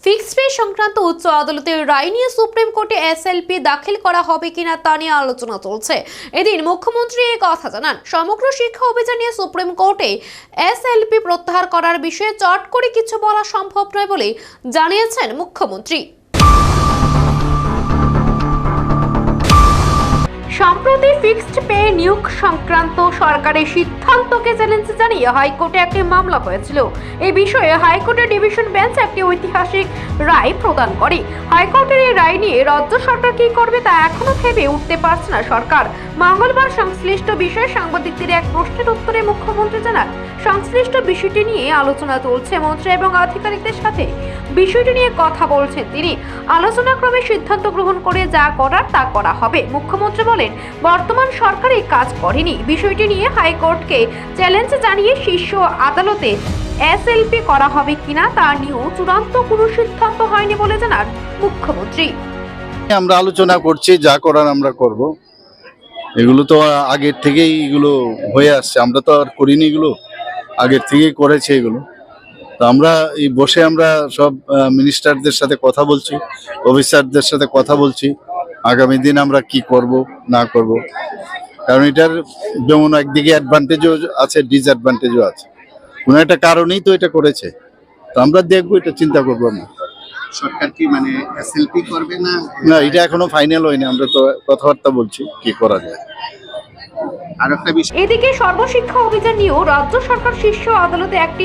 Fixed pay সংক্রান্ত উচ্চ আদালতের রায় নিয়ে সুপ্রিম কোর্টে এসএলপি দাখিল করা হবে কিনা তা নিয়ে আলোচনা চলছে। এদিন মুখ্যমন্ত্রী এই কথা জানান। সমগ্র শিক্ষা অভিযান নিয়ে সুপ্রিম কোর্টে এসএলপি প্রত্যাহার করার বিষয়ে চট করে কিছু বলা সম্ভব নয় বলে জানিয়েছেন মুখ্যমন্ত্রী। সম্প্রতি ফিক্সড পে নিয়োগ সংক্রান্ত সরকারের সিদ্ধান্তকে চ্যালেঞ্জ জানিয়ে হাইকোর্টে একটি মামলা হয়েছিল। এই বিষয়ে হাইকোর্টের ডিভিশন বেঞ্চ একটি ঐতিহাসিক রায় প্রদান করে। হাইকোর্টের এই রায় নিয়ে রাজ্য সরকার কি করবে তা এখনো ভেবে উঠতে পারছে না সরকার। মঙ্গলবার সংশ্লিষ্ট বিষয়ে সাংবাদিকদের এক প্রশ্নের উত্তরে মুখ্যমন্ত্রী জানান, সংশ্লিষ্ট বিষয়টি নিয়ে আলোচনা চলছে। মন্ত্রী এবং আধিকারিকদের সাথে বিষয়টি নিয়ে কথা বলছেন তিনি। আলোচনাক্রমে সিদ্ধান্ত গ্রহণ করে যা করার তা করা হবে। মুখ্যমন্ত্রী বলেন, বর্তমান সরকার এই কাজ করেনি। বিষয়টি নিয়ে হাইকোর্টকে চ্যালেঞ্জ জানিয়ে শীর্ষ আদালতে এসএলপি করা হবে কিনা তা নিয়েও চূড়ান্ত কোনো সিদ্ধান্ত হয়নি বলে জানান মুখ্যমন্ত্রী। আমরা আলোচনা করছি, যা করার আমরা করব। এগুলো তো আগের থেকেই এগুলো হয়ে আসছে, আমরা তো আর করিনি, এগুলো আগের থেকেই করেছে এগুলো। তো আমরা এই বসে আমরা সব মিনিস্টারদের সাথে কথা বলছি, অফিসারদের সাথে কথা বলছি আগামী দিন আমরা কি করব না করব। কারণ এটার যেমন একদিকে অ্যাডভান্টেজও আছে, ডিসঅ্যাডভান্টেজও আছে। কোনো একটা কারণেই তো এটা করেছে, তো আমরা দেখবো, এটা চিন্তা করবো না। সরকার কি মানে এসএলপি করবে না? না, এটা এখনো ফাইনাল হয়নি, আমরা তো কথাবার্তা বলছি কি করা যায়। এদিকে সর্বশিক্ষা অভিযান নিয়েও রাজ্য সরকার শীর্ষ আদালতে একটি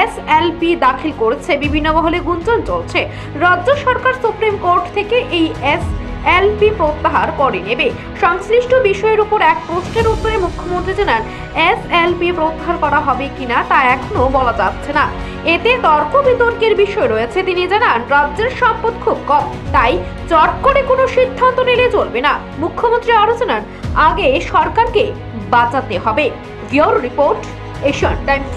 এসএলপি দাখিল করেছে। বিভিন্ন মহলে গুঞ্জন চলছে রাজ্য সরকার সুপ্রিম কোর্ট থেকে এই এসএলপি প্রত্যাহার করে নেবে। সংশ্লিষ্ট বিষয়ের উপর এক প্রশ্নের উত্তরে মুখ্যমন্ত্রী জানান, এসএলপি প্রত্যাহার করা হবে কিনা তা এখনো বলা যাচ্ছে না। এতে তর্ক বিতর্কের বিষয় রয়েছে। তিনি জানান, রাজ্যের সম্পদ খুব কম, তাই চট করে কোনো সিদ্ধান্ত নিলে চলবে না। মুখ্যমন্ত্রী আরো জানান, আগে সরকারকে বাঁচাতে হবে। Bureau report, Asian Times.